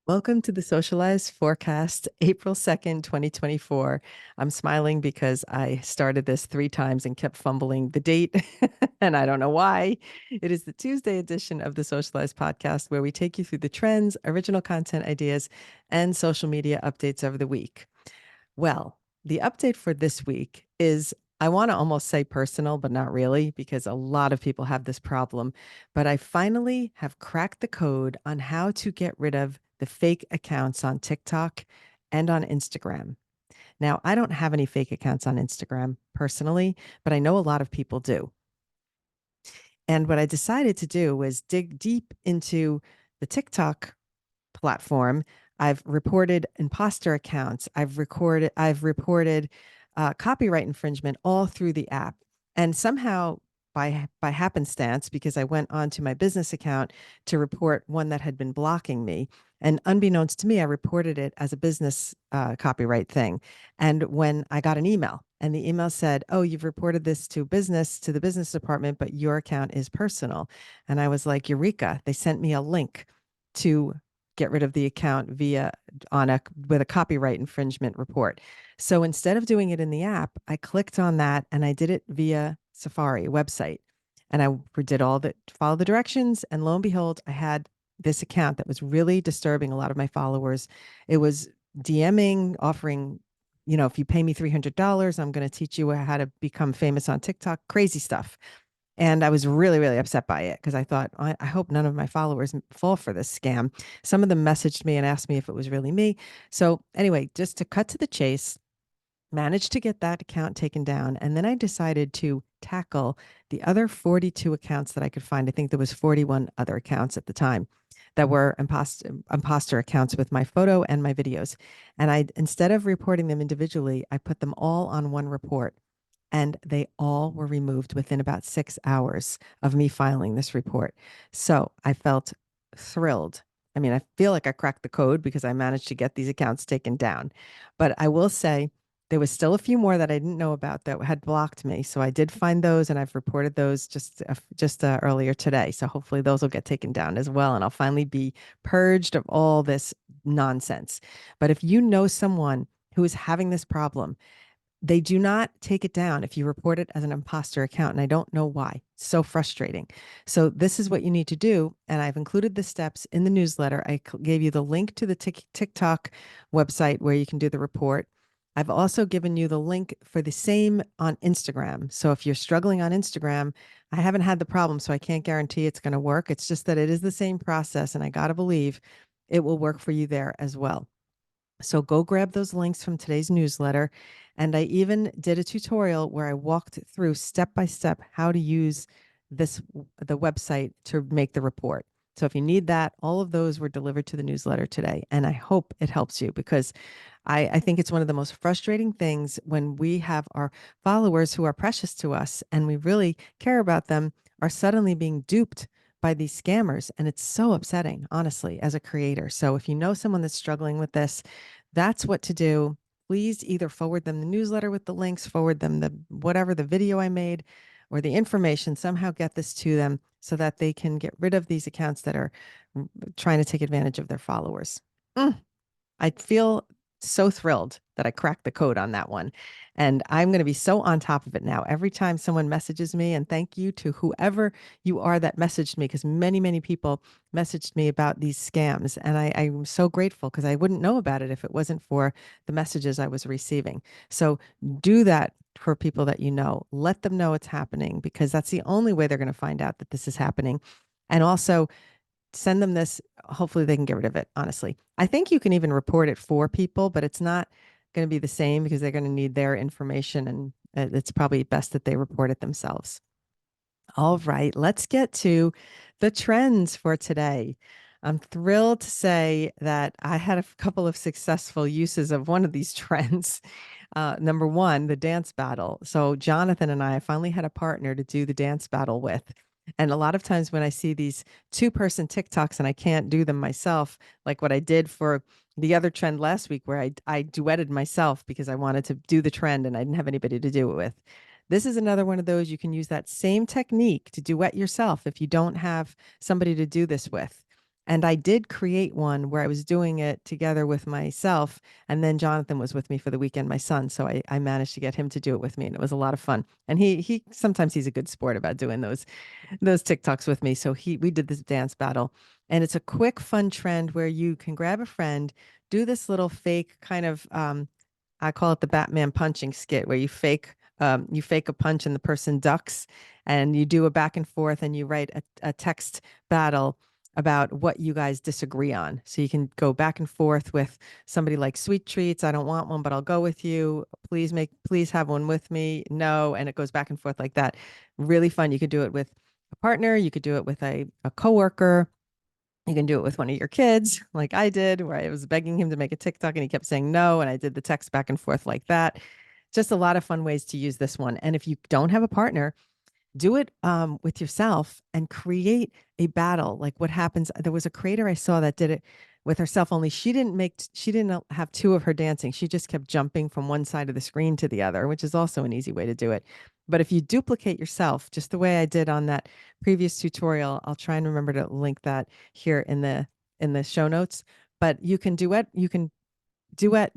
Welcome to the Socialize forecast, April 2nd, 2024. I'm smiling because I started this 3 times and kept fumbling the date, and I don't know why. It is the Tuesday edition of the Socialize podcast, where we take you through the trends, original content ideas, and social media updates over the week. Well, the update for this week is I want to almost say personal, but not really, because a lot of people have this problem. But I finally have cracked the code on how to get rid of the fake accounts on TikTok and on Instagram. Now, I don't have any fake accounts on Instagram personally, but I know a lot of people do. And what I decided to do was dig deep into the TikTok platform. I've reported imposter accounts. I've reported copyright infringement all through the app. And somehow by happenstance, because I went onto my business account to report one that had been blocking me. And unbeknownst to me, I reported it as a business copyright thing. And when I got an email, and the email said, "Oh, you've reported this to business, to the business department, but your account is personal." And I was like, Eureka, they sent me a link to get rid of the account via on a with a copyright infringement report. So instead of doing it in the app, I clicked on that and I did it via Safari website. And I did all the follow the directions, and lo and behold, I had this account that was really disturbing a lot of my followers. It was DMing, offering, if you pay me $300, I'm going to teach you how to become famous on TikTok, crazy stuff. And I was really, really upset by it because I thought, I hope none of my followers fall for this scam. Some of them messaged me and asked me if it was really me. So, anyway, just to cut to the chase, managed to get that account taken down. And then I decided to tackle the other 42 accounts that I could find. I think there was 41 other accounts at the time that were imposter accounts with my photo and my videos. And instead of reporting them individually, I put them all on one report, and they all were removed within about 6 hours of me filing this report. So I felt thrilled. I mean, I feel like I cracked the code because I managed to get these accounts taken down. But I will say there was still a few more that I didn't know about that had blocked me. So I did find those, and I've reported those just earlier today. So hopefully those will get taken down as well, and I'll finally be purged of all this nonsense. But if you know someone who is having this problem, they do not take it down if you report it as an imposter account. And I don't know why. It's so frustrating. So this is what you need to do. And I've included the steps in the newsletter. I gave you the link to the TikTok website where you can do the report. I've also given you the link for the same on Instagram. So if you're struggling on Instagram, I haven't had the problem, so I can't guarantee it's going to work. It's just that it is the same process, and I got to believe it will work for you there as well. So go grab those links from today's newsletter. And I even did a tutorial where I walked through step by step how to use the website to make the report. So if you need that, all of those were delivered to the newsletter today. And I hope it helps you, because I think it's one of the most frustrating things when we have our followers who are precious to us and we really care about them are suddenly being duped by these scammers. And it's so upsetting, honestly, as a creator. So if you know someone that's struggling with this, that's what to do. Please either forward them the newsletter with the links, forward them the video I made or the information, somehow get this to them so that they can get rid of these accounts that are trying to take advantage of their followers. I feel so thrilled that I cracked the code on that one. And I'm going to be so on top of it now. Every time someone messages me, and thank you to whoever you are that messaged me, because many, many people messaged me about these scams. And I'm so grateful, because I wouldn't know about it if it wasn't for the messages I was receiving. So do that for people that you know. Let them know it's happening, because that's the only way they're going to find out that this is happening. And also, send them this. Hopefully they can get rid of it. Honestly, I think you can even report it for people, but it's not going to be the same because they're going to need their information, and it's probably best that they report it themselves. All right, let's get to the trends for today. I'm thrilled to say that I had a couple of successful uses of one of these trends. Number one, the dance battle. So Jonathan and I finally had a partner to do the dance battle with. And a lot of times when I see these two-person TikToks and I can't do them myself, like what I did for the other trend last week, where I duetted myself because I wanted to do the trend and I didn't have anybody to do it with. This is another one of those. You can use that same technique to duet yourself if you don't have somebody to do this with. And I did create one where I was doing it together with myself. And then Jonathan was with me for the weekend, my son. So I managed to get him to do it with me. And it was a lot of fun. And he sometimes he's a good sport about doing those TikToks with me. So we did this dance battle. And it's a quick, fun trend where you can grab a friend, do this little fake kind of I call it the Batman punching skit where you fake a punch and the person ducks and you do a back and forth and you write a text battle about what you guys disagree on. So you can go back and forth with somebody like sweet treats. I don't want one, but I'll go with you. Please have one with me. No. And it goes back and forth like that. Really fun. You could do it with a partner. You could do it with a coworker. You can do it with one of your kids, like I did, where I was begging him to make a TikTok and he kept saying no. And I did the text back and forth like that. Just a lot of fun ways to use this one. And if you don't have a partner, do it with yourself and create a battle. Like what happens? There was a creator I saw that did it with herself, only she didn't have two of her dancing. She just kept jumping from one side of the screen to the other, which is also an easy way to do it. But if you duplicate yourself, just the way I did on that previous tutorial, I'll try and remember to link that here in the show notes. But you can duet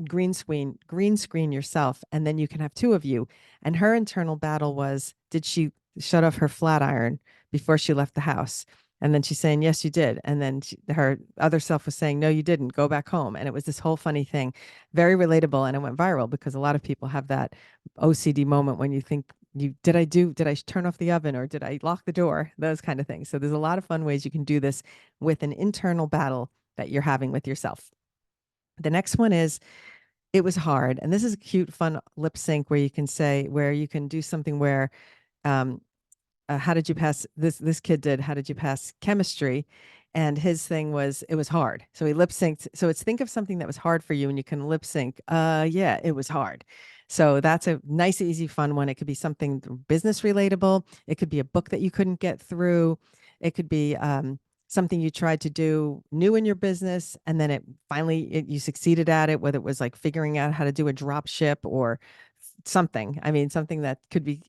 green screen yourself, and then you can have two of you. And her internal battle was, did she shut off her flat iron before she left the house? And then she's saying, yes, you did. And then her other self was saying, no, you didn't. Go back home. And it was this whole funny thing, very relatable. And it went viral because a lot of people have that OCD moment when you think, did I turn off the oven or did I lock the door? Those kind of things. So there's a lot of fun ways you can do this with an internal battle that you're having with yourself. The next one is, it was hard. And this is a cute, fun lip sync where you can do something where um, how did you pass this kid did how did you pass chemistry, and his thing was it was hard, so he lip synced. So it's, think of something that was hard for you and you can lip sync, yeah, it was hard. So that's a nice, easy, fun one. It could be something business relatable. It could be a book that you couldn't get through. It could be something you tried to do new in your business and then you succeeded at it, whether it was like figuring out how to do a drop ship or something. I mean, something that could be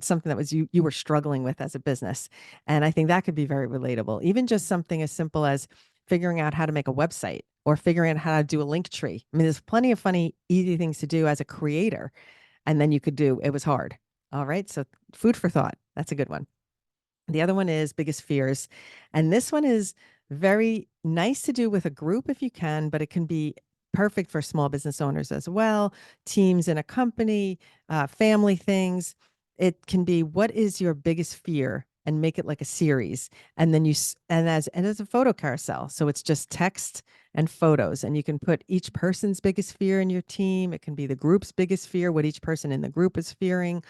something that was you were struggling with as a business. And I think that could be very relatable. Even just something as simple as figuring out how to make a website or figuring out how to do a link tree. I mean, there's plenty of funny, easy things to do as a creator. And then you could do, it was hard. All right. So food for thought. That's a good one. The other one is biggest fears. And this one is very nice to do with a group if you can, but it can be perfect for small business owners as well, teams in a company, family things. It can be, what is your biggest fear? And make it like a series. And then as a photo carousel. So it's just text and photos. And you can put each person's biggest fear in your team. It can be the group's biggest fear, what each person in the group is fearing.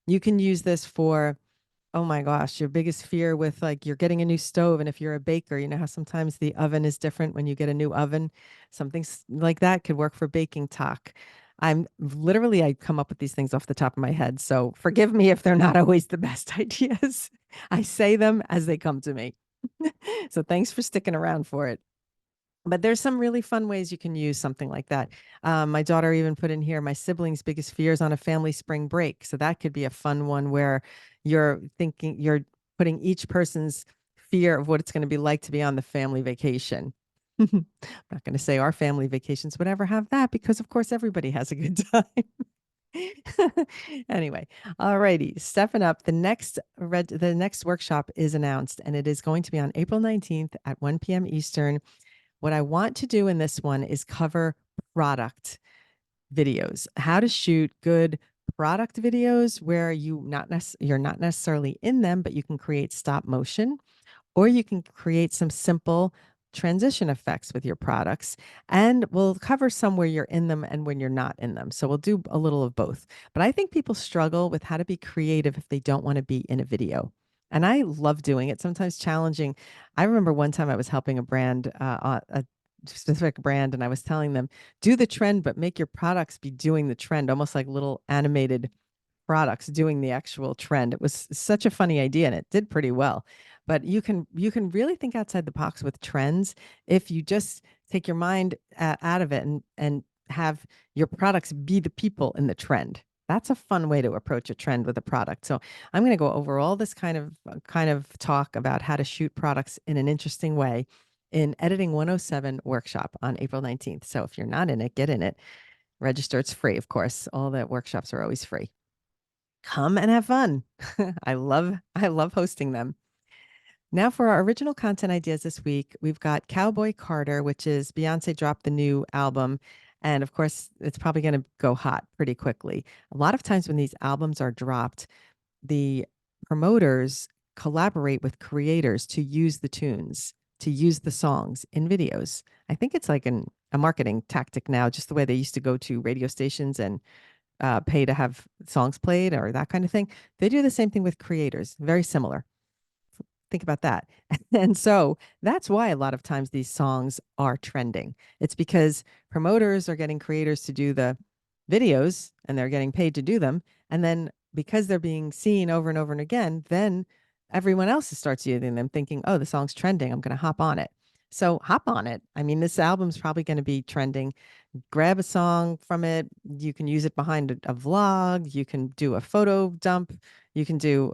You can use this for, oh my gosh, your biggest fear with, like, you're getting a new stove. And if you're a baker, you know how sometimes the oven is different when you get a new oven. Something like that could work for baking talk. I come up with these things off the top of my head. So forgive me if they're not always the best ideas. I say them as they come to me. So thanks for sticking around for it. But there's some really fun ways you can use something like that. My daughter even put in here, my siblings' biggest fears on a family spring break. So that could be a fun one where you're putting each person's fear of what it's going to be like to be on the family vacation. I'm not going to say our family vacations would ever have that because, of course, everybody has a good time. Anyway, all righty, stepping up. The next workshop is announced, and it is going to be on April 19th at 1 p.m. Eastern. What I want to do in this one is cover product videos, how to shoot good product videos where you're not necessarily in them, but you can create stop motion, or you can create some simple transition effects with your products. And we'll cover some where you're in them and when you're not in them. So we'll do a little of both. But I think people struggle with how to be creative if they don't want to be in a video. And I love doing it, sometimes challenging. I remember one time I was helping a specific brand, and I was telling them, do the trend, but make your products be doing the trend, almost like little animated products doing the actual trend. It was such a funny idea and it did pretty well. But you can really think outside the box with trends if you just take your mind out of it and have your products be the people in the trend. That's a fun way to approach a trend with a product. So I'm going to go over all this kind of talk about how to shoot products in an interesting way. in Editing 107 workshop on April 19th. So if you're not in it, get in it. Register. It's free, of course. All the workshops are always free. Come and have fun. I love hosting them. Now for our original content ideas this week, we've got Cowboy Carter, which is Beyonce dropped the new album. And of course, it's probably going to go hot pretty quickly. A lot of times when these albums are dropped, the promoters collaborate with creators to use the tunes, to use the songs in videos. I think it's like a marketing tactic now, just the way they used to go to radio stations and pay to have songs played or that kind of thing. They do the same thing with creators, very similar. Think about that. And so that's why a lot of times these songs are trending. It's because promoters are getting creators to do the videos and they're getting paid to do them. And then because they're being seen over and over and again, then everyone else starts using them thinking, oh, the song's trending. I'm going to hop on it. So hop on it. I mean, this album's probably going to be trending. Grab a song from it. You can use it behind a vlog. You can do a photo dump. You can do,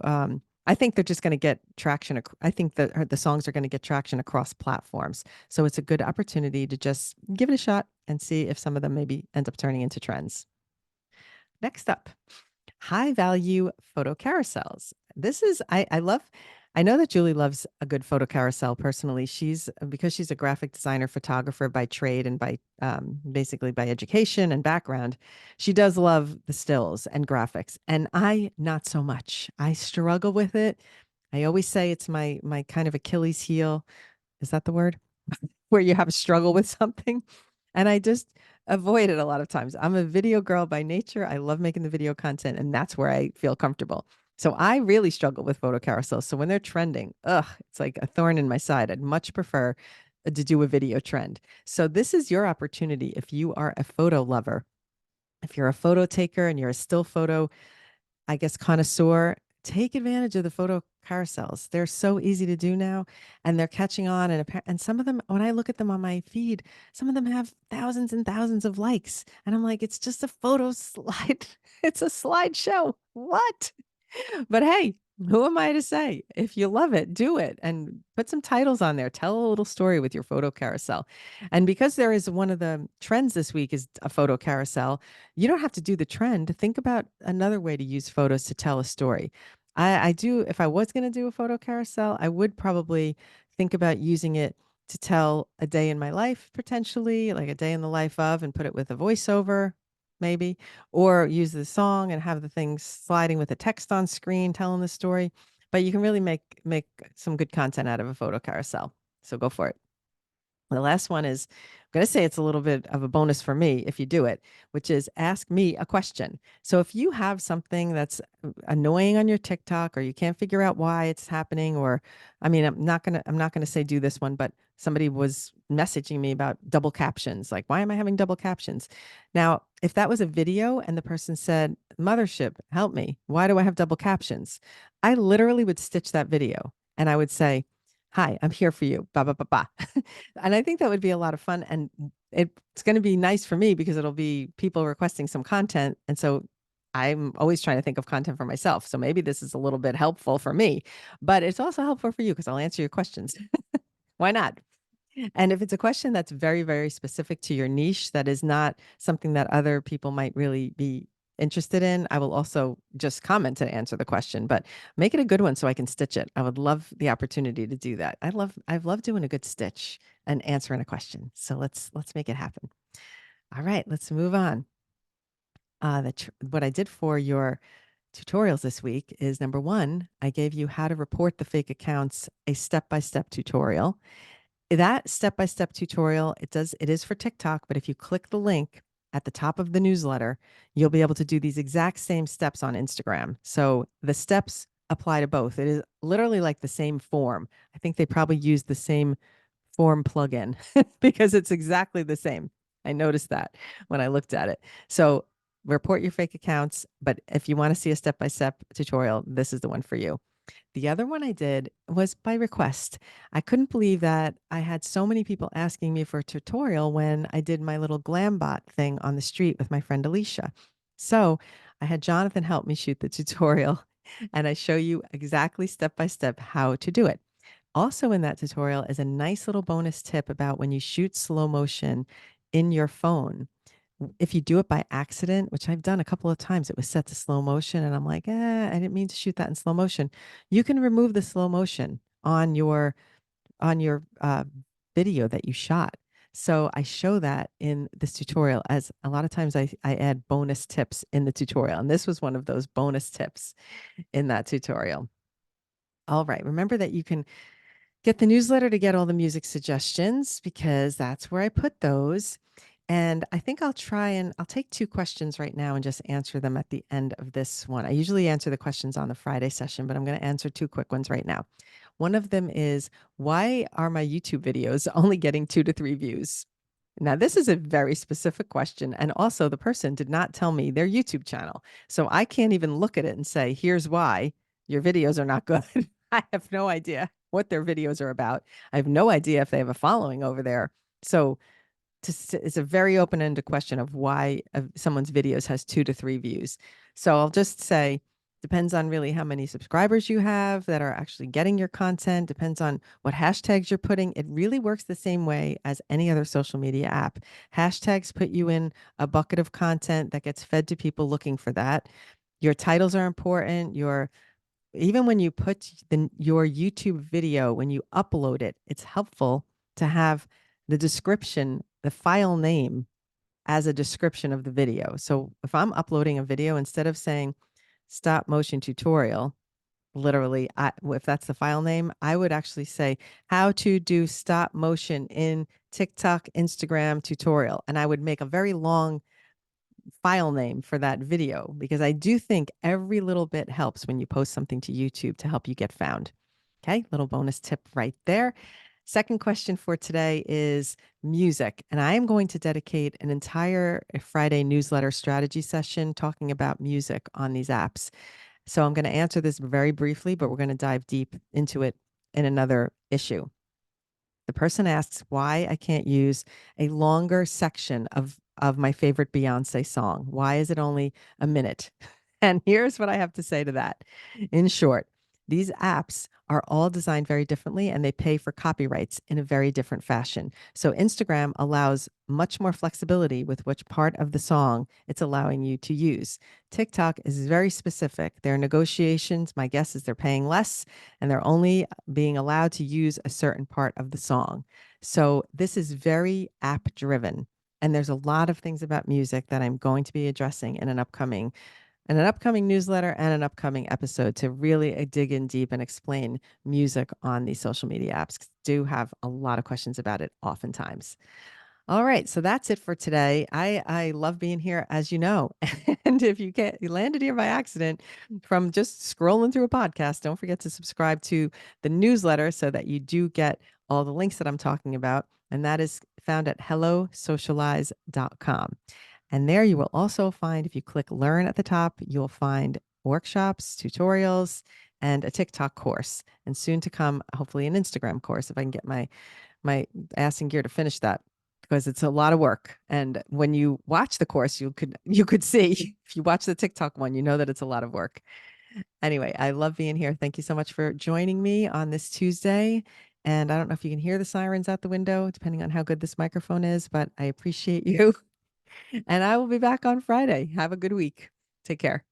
I think they're just going to get traction. I think that the songs are going to get traction across platforms. So it's a good opportunity to just give it a shot and see if some of them maybe end up turning into trends. Next up, high value photo carousels. This is, I love, I know that Julie loves a good photo carousel personally. Because she's a graphic designer, photographer by trade and by basically by education and background, she does love the stills and graphics. And I, not so much. I struggle with it. I always say it's my kind of Achilles heel. Is that the word? Where you have a struggle with something. And I just avoid it a lot of times. I'm a video girl by nature. I love making the video content, and that's where I feel comfortable. So I really struggle with photo carousels. So when they're trending, it's like a thorn in my side. I'd much prefer to do a video trend. So this is your opportunity if you are a photo lover. If you're a photo taker and you're a still photo, I guess, connoisseur, take advantage of the photo carousels. They're so easy to do now, and they're catching on. And some of them, when I look at them on my feed, some of them have thousands and thousands of likes, and I'm like, it's just a photo slide. It's a slideshow. What? But hey, who am I to say? If you love it, do it and put some titles on there. Tell a little story with your photo carousel. And because there is one of the trends this week is a photo carousel, you don't have to do the trend. Think about another way to use photos to tell a story. I do, if I was going to do a photo carousel, I would probably think about using it to tell a day in my life, potentially, like a day in the life of, and put it with a voiceover, maybe, or use the song and have the things sliding with the text on screen telling the story. But you can really make some good content out of a photo carousel. So go for it. The last one is, I'm going to say it's a little bit of a bonus for me if you do it, which is ask me a question. So if you have something that's annoying on your TikTok or you can't figure out why it's happening, or I mean, I'm not gonna say do this one, but somebody was messaging me about double captions. Like, why am I having double captions? Now, if that was a video and the person said, Mothership, help me. Why do I have double captions? I literally would stitch that video and I would say, hi, I'm here for you. Ba ba ba ba. And I think that would be a lot of fun. And it's going to be nice for me because it'll be people requesting some content. And so I'm always trying to think of content for myself. So maybe this is a little bit helpful for me, but it's also helpful for you because I'll answer your questions. Why not? And if it's a question that's very, very specific to your niche, that is not something that other people might really be interested in, I will also just comment to answer the question, but make it a good one so I can stitch it. I would love the opportunity to do that. I've loved doing a good stitch and answering a question. So let's make it happen. All right, let's move on. What I did for your tutorials this week is number one, I gave you how to report the fake accounts, a step-by-step tutorial. That step-by-step tutorial, it is for TikTok, but if you click the link at the top of the newsletter, you'll be able to do these exact same steps on Instagram. So the steps apply to both. It is literally like the same form. I think they probably use the same form plugin because it's exactly the same. I noticed that when I looked at it. So report your fake accounts, but if you want to see a step-by-step tutorial, this is the one for you. The other one I did was by request. I couldn't believe that I had so many people asking me for a tutorial when I did my little glam bot thing on the street with my friend Alicia. So I had Jonathan help me shoot the tutorial and I show you exactly step by step how to do it. Also in that tutorial is a nice little bonus tip about when you shoot slow motion in your phone. If you do it by accident, which I've done a couple of times, it was set to slow motion and I'm like, I didn't mean to shoot that in slow motion. You can remove the slow motion on your video that you shot. So I show that in this tutorial, as a lot of times I add bonus tips in the tutorial. And this was one of those bonus tips in that tutorial. All right. Remember that you can get the newsletter to get all the music suggestions because that's where I put those. And I think I'll take two questions right now and just answer them at the end of this one. I usually answer the questions on the Friday session, but I'm going to answer two quick ones right now. One of them is, why are my YouTube videos only getting 2 to 3 views? Now, this is a very specific question. And also, the person did not tell me their YouTube channel. So I can't even look at it and say, here's why your videos are not good. I have no idea what their videos are about. I have no idea if they have a following over there. So it's a very open-ended question of why someone's videos has 2 to 3 views. So I'll just say, depends on really how many subscribers you have that are actually getting your content, depends on what hashtags you're putting. It really works the same way as any other social media app. Hashtags put you in a bucket of content that gets fed to people looking for that. Your titles are important. Even when you put your YouTube video, when you upload it, it's helpful to have the description, the file name as a description of the video. So if I'm uploading a video, instead of saying stop motion tutorial, literally, if that's the file name, I would actually say how to do stop motion in TikTok, Instagram tutorial. And I would make a very long file name for that video because I do think every little bit helps when you post something to YouTube to help you get found. Okay, little bonus tip right there. Second question for today is music. And I am going to dedicate an entire Friday newsletter strategy session talking about music on these apps. So I'm going to answer this very briefly, but we're going to dive deep into it in another issue. The person asks why I can't use a longer section of my favorite Beyonce song. Why is it only a minute? And here's what I have to say to that. In short, these apps are all designed very differently and they pay for copyrights in a very different fashion. So Instagram allows much more flexibility with which part of the song it's allowing you to use. TikTok is very specific. Their negotiations, my guess is they're paying less and they're only being allowed to use a certain part of the song. So this is very app driven. And there's a lot of things about music that I'm going to be addressing in an upcoming newsletter and an upcoming episode to really dig in deep and explain music on these social media apps. Do have a lot of questions about it oftentimes. All right, so that's it for today. I love being here, as you know. And if you landed here by accident from just scrolling through a podcast, don't forget to subscribe to the newsletter so that you do get all the links that I'm talking about. And that is found at hellosocialize.com. And there you will also find, if you click learn at the top, you'll find workshops, tutorials, and a TikTok course. And soon to come, hopefully an Instagram course if I can get my ass in gear to finish that because it's a lot of work. And when you watch the course, you could see if you watch the TikTok one, you know that it's a lot of work. Anyway, I love being here. Thank you so much for joining me on this Tuesday. And I don't know if you can hear the sirens out the window, depending on how good this microphone is, but I appreciate you. And I will be back on Friday. Have a good week. Take care.